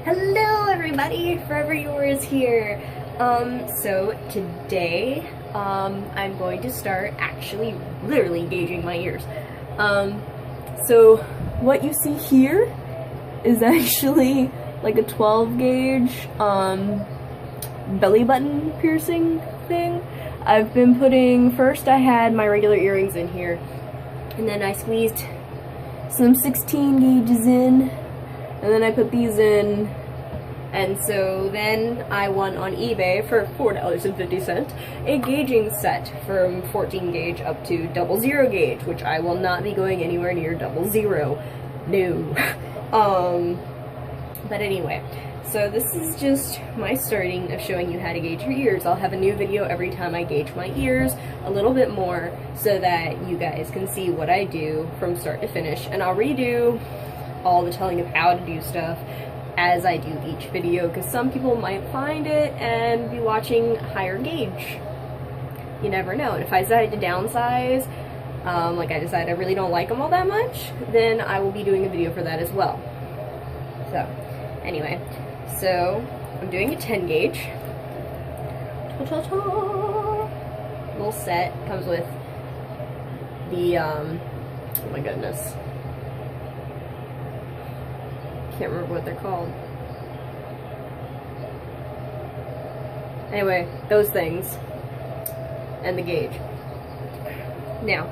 Hello everybody, Forever Yours here. So today, I'm going to start actually literally gauging my ears. So what you see here is actually like a 12 gauge, belly button piercing thing. I've been putting, first I had my regular earrings in here, and then I squeezed some 16 gauges in, and then I put these in, and so then I won on eBay for $4.50 a gauging set from 14 gauge up to 00 gauge, which I will not be going anywhere near 00. No. But anyway, so this is just my starting of showing you how to gauge your ears. I'll have a new video every time I gauge my ears a little bit more so that you guys can see what I do from start to finish, and I'll redo all the telling of how to do stuff as I do each video, because some people might find it and be watching higher gauge. You never know. And if I decide to downsize, like I decided I really don't like them all that much, then I will be doing a video for that as well. So anyway, so I'm doing a 10 gauge. Little set comes with the oh my goodness, can't remember what they're called. Anyway, those things and the gauge. Now,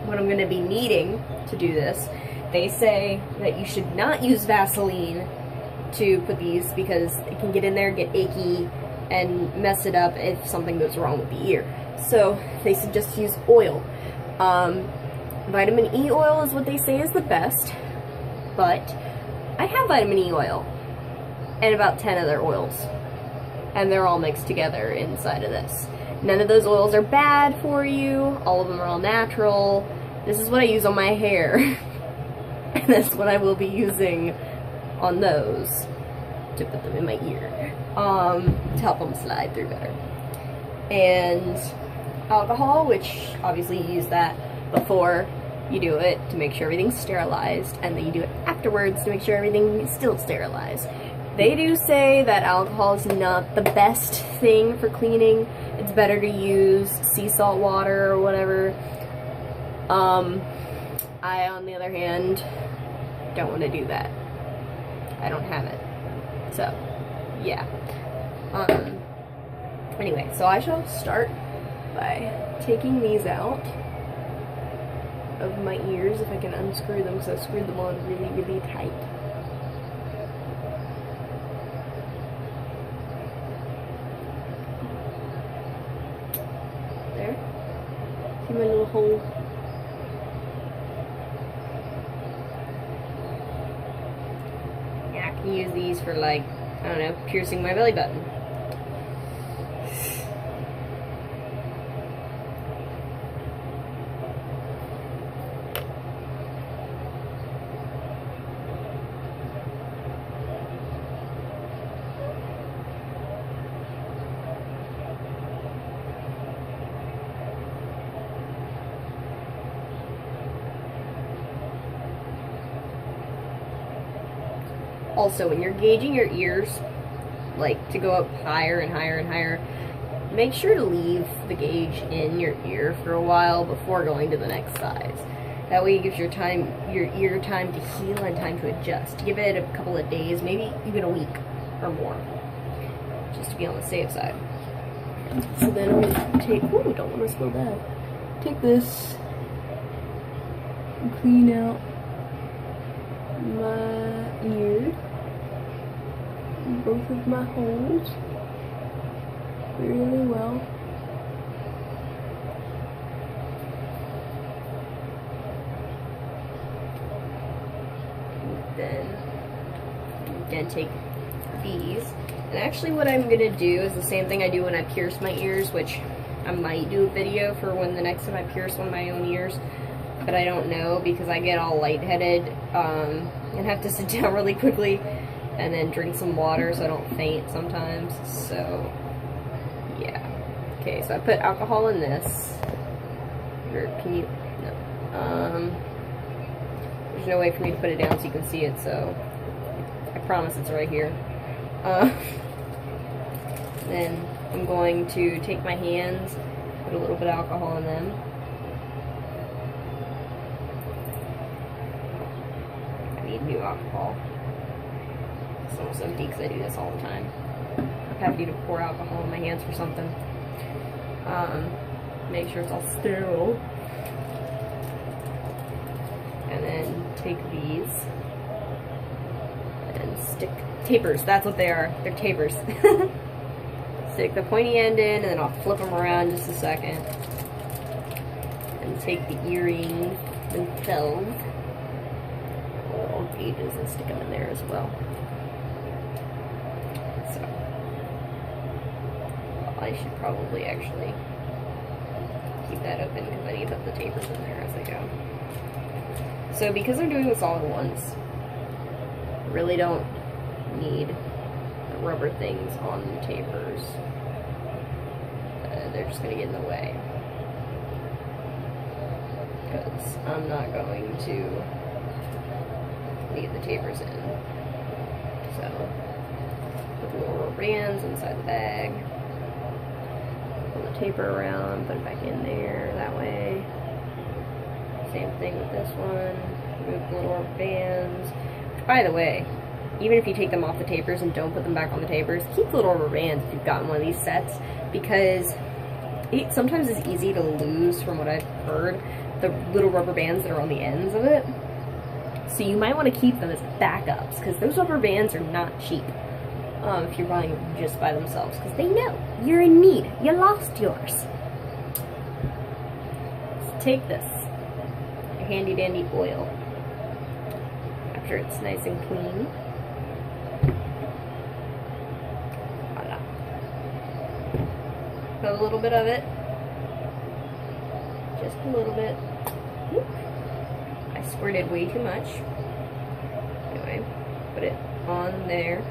what I'm going to be needing to do this, they say that you should not use Vaseline to put these because it can get in there, get achy, and mess it up if something goes wrong with the ear. So they suggest use oil. Vitamin E oil is what they say is the best, but I have vitamin E oil and about 10 other oils, and they're all mixed together inside of this. None of those oils are bad for you. All of them are all natural. This is what I use on my hair. And that's what I will be using on those to put them in my ear, to help them slide through better. And alcohol, which obviously you use that before you do it to make sure everything's sterilized, and then you do it afterwards to make sure everything is still sterilized. They do say that alcohol is not the best thing for cleaning. It's better to use sea salt water or whatever. I, on the other hand, don't want to do that. I don't have it. So, yeah. Anyway, so I shall start by taking these out of my ears, if I can unscrew them, because I screwed them on really, really tight. There. See my little hole? Yeah, I can use these for, like, I don't know, piercing my belly button. Also, when you're gauging your ears, like to go up higher and higher and higher, make sure to leave the gauge in your ear for a while before going to the next size. That way it gives your ear time to heal and time to adjust. Give it a couple of days, maybe even a week or more, just to be on the safe side. So then I'm going to take, ooh, don't want to spill that. Take this and clean out my ear, both of my holes, really well. Then I'm gonna take these, and actually what I'm gonna do is the same thing I do when I pierce my ears, which I might do a video for when the next time I pierce one of my own ears, but I don't know because I get all lightheaded and have to sit down really quickly and then drink some water so I don't faint sometimes. So yeah. Okay, so I put alcohol in this. Or can you? No. There's no way for me to put it down so you can see it, so I promise it's right here. Then I'm going to take my hands, put a little bit of alcohol in them. I need new alcohol. It's almost empty because I do this all the time. I'm happy to pour alcohol in my hands for something. Make sure it's all sterile. And then take these and stick tapers. That's what they are. They're tapers. Stick the pointy end in, and then I'll flip them around just a second. And take the earrings themselves, little gauges, and stick them in there as well. So, well, I should probably actually keep that open because I need to put the tapers in there as I go. So because I'm doing this all at once, I really don't need the rubber things on the tapers. They're just going to get in the way. Because I'm not going to leave the tapers in. So, put the little rubber bands inside the bag. Pull the taper around, put it back in there, that way. Same thing with this one. Remove the little rubber bands. Which, by the way, even if you take them off the tapers and don't put them back on the tapers, keep the little rubber bands if you've gotten one of these sets, because sometimes it's easy to lose, from what I've heard, the little rubber bands that are on the ends of it. So you might want to keep them as backups, because those rubber bands are not cheap if you're buying them just by themselves, because they know you're in need. You lost yours. So take this, your handy dandy oil, after it's nice and clean. Voila. Put a little bit of it, just a little bit. Whoop. I squirted way too much. Anyway, put it on there.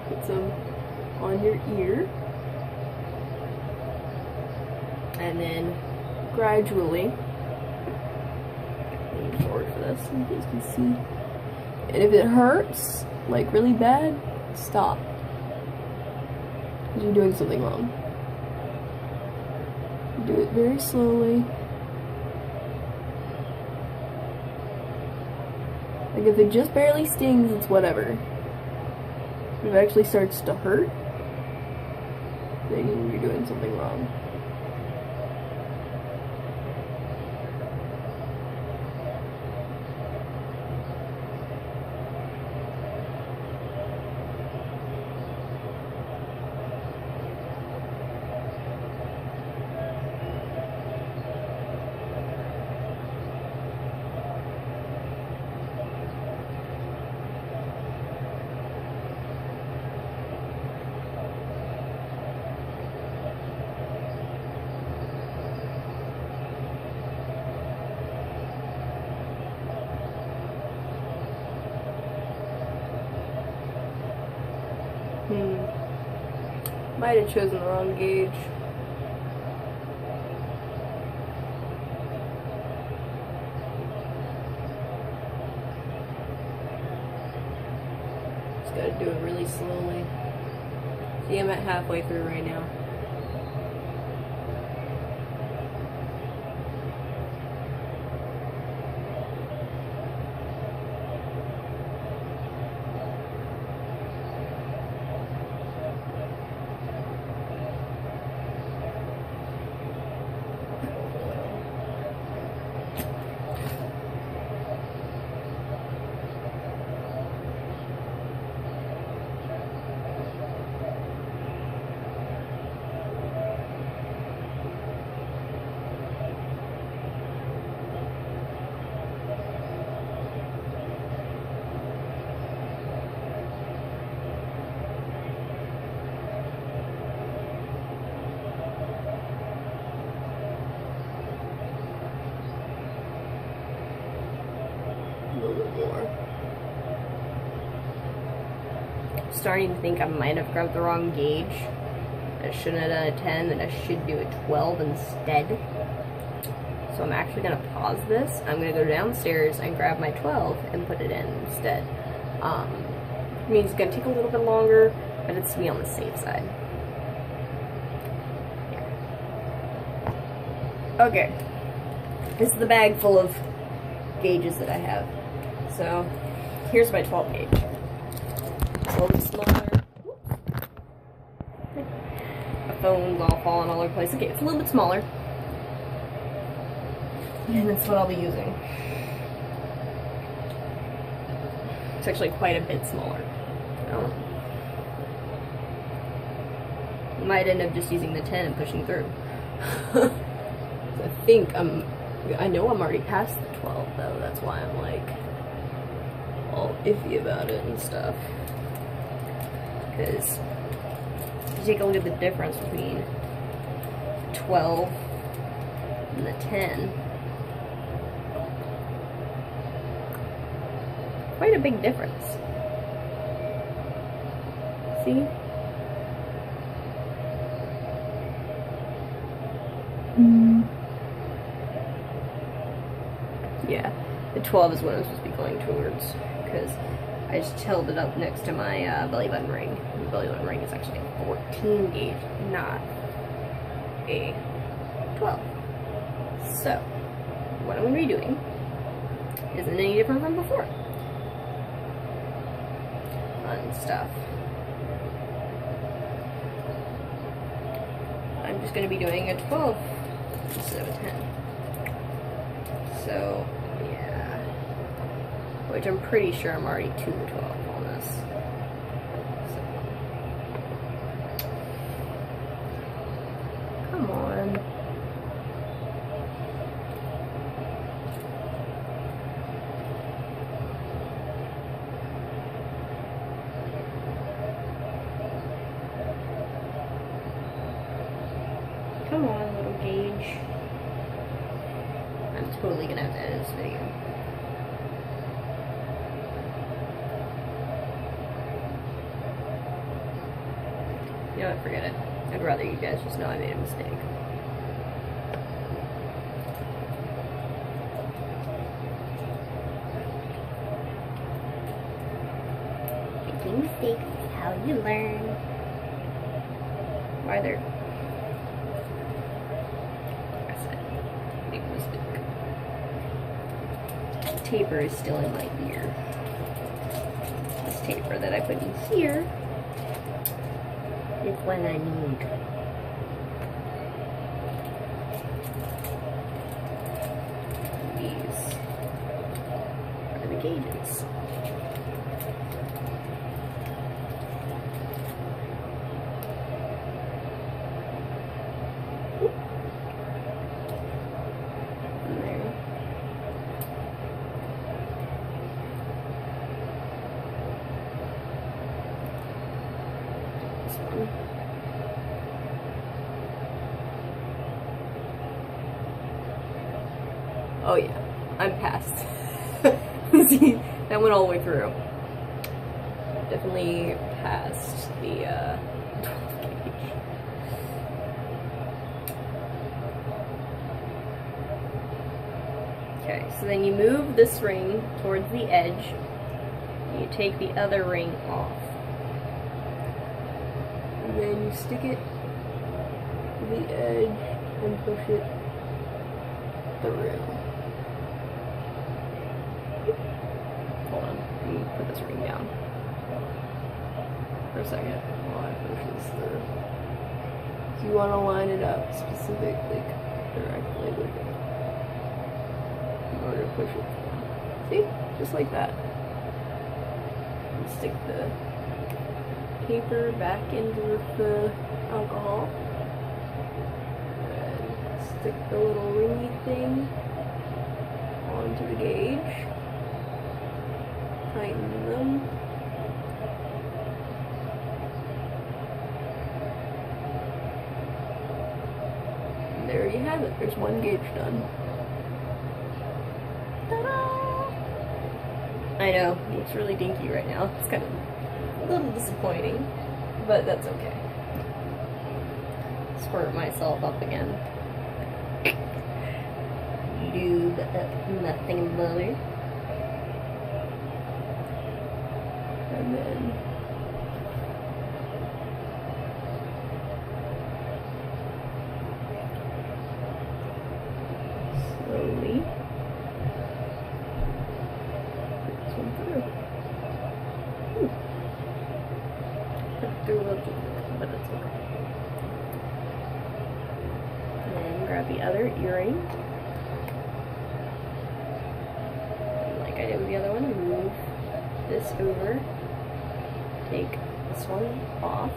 Put some on your ear. And then gradually, lean forward for this so you guys can see. And if it hurts, like really bad, stop. Because you're doing something wrong. Do it very slowly. Like if it just barely stings, it's whatever. If it actually starts to hurt, then you're doing something wrong. Might have chosen the wrong gauge. Just gotta do it really slowly. See, I'm at halfway through right now. A little bit more. I'm starting to think I might have grabbed the wrong gauge. I shouldn't have done a 10, and I should do a 12 instead. So I'm actually going to pause this. I'm going to go downstairs and grab my 12 and put it in instead. It means it's going to take a little bit longer, but it's to be on the safe side. Okay, this is the bag full of gauges that I have. So here's my 12 gauge. It's a little bit smaller. My phone's all falling all over the place. Okay, it's a little bit smaller. And that's what I'll be using. It's actually quite a bit smaller. So I might end up just using the 10 and pushing through. I know I'm already past the 12 though, that's why I'm like all iffy about it and stuff. Because if you take a look at the difference between the 12 and the 10, quite a big difference. See? Yeah, the 12 is what I'm supposed to be going towards, because I just held it up next to my belly button ring. The belly button ring is actually a 14 gauge, not a 12. So, what I'm going to be doing isn't any different from before. Fun stuff. I'm just going to be doing a 12 instead of a 10. So, yeah. Which I'm pretty sure I'm already to the 12 on this. So. Come on. Come on, little gauge. I'm totally gonna have to edit this video. You know what, forget it. I'd rather you guys just know I made a mistake. Making mistakes is how you learn. Why there? Taper is still in my ear. This taper that I put in here is what I need. These are the gauges. Oh yeah, I'm past. See, that went all the way through. Definitely past the 12 gauge. Okay, so then you move this ring towards the edge. And you take the other ring off. And then you stick it to the edge and push it through. Hold on, let me put this ring down for a second while I push this through. So you want to line it up specifically, directly with it in order to push it through. See? Just like that. And stick the paper back into the alcohol. And stick the little ringy thing onto the gauge. Tighten them. And there you have it. There's one gauge done. Ta-da! I know, it's really dinky right now. It's kind of a little disappointing, but that's okay. Squirt myself up again. lube up nothing motor. And then slowly put this one through. Put it through a little bit, but it's okay. And then grab the other earring. Like I did with the other one, move this over. Take this one off.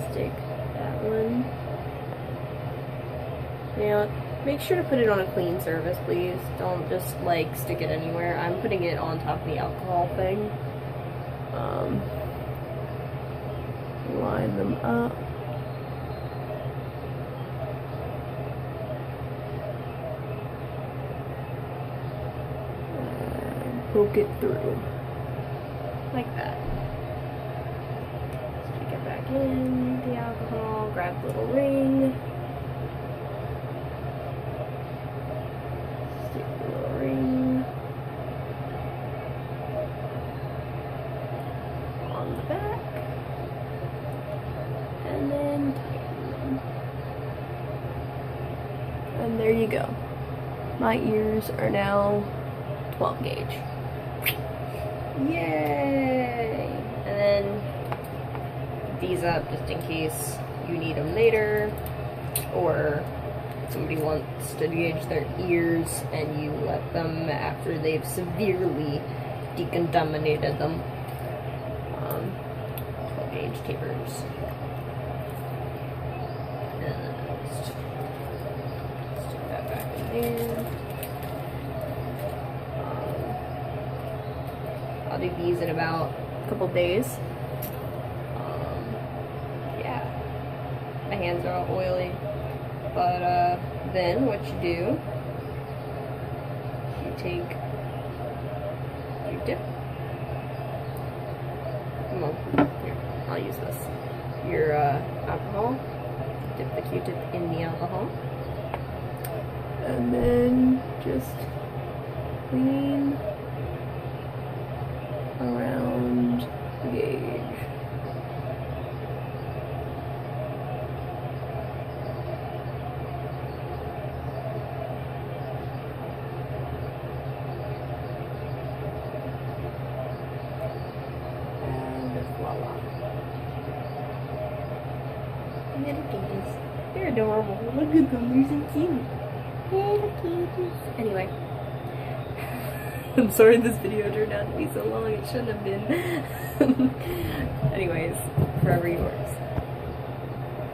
Stick that one. Now, make sure to put it on a clean surface, please. Don't just like stick it anywhere. I'm putting it on top of the alcohol thing. Line them up. And poke it through. Like that. Stick it back in the alcohol, grab the little ring. Stick the little ring on the back. And then tighten them. And there you go. My ears are now 12 gauge. Yay! And then put these up just in case you need them later, or somebody wants to gauge their ears and you let them after they've severely decontaminated them. 12 gauge tapers. And stick that back in there. I'll do these in about a couple days. Yeah, my hands are all oily, but then what you do, you take your dip. Come on, here, I'll use this. Your alcohol. Dip the Q-tip in the alcohol, and then just clean around the gauge. And voila. Little kitties. They're adorable. Look at them, they're so cute. Little kitties. Anyway. I'm sorry this video turned out to be so long, it shouldn't have been. Anyways, forever yours.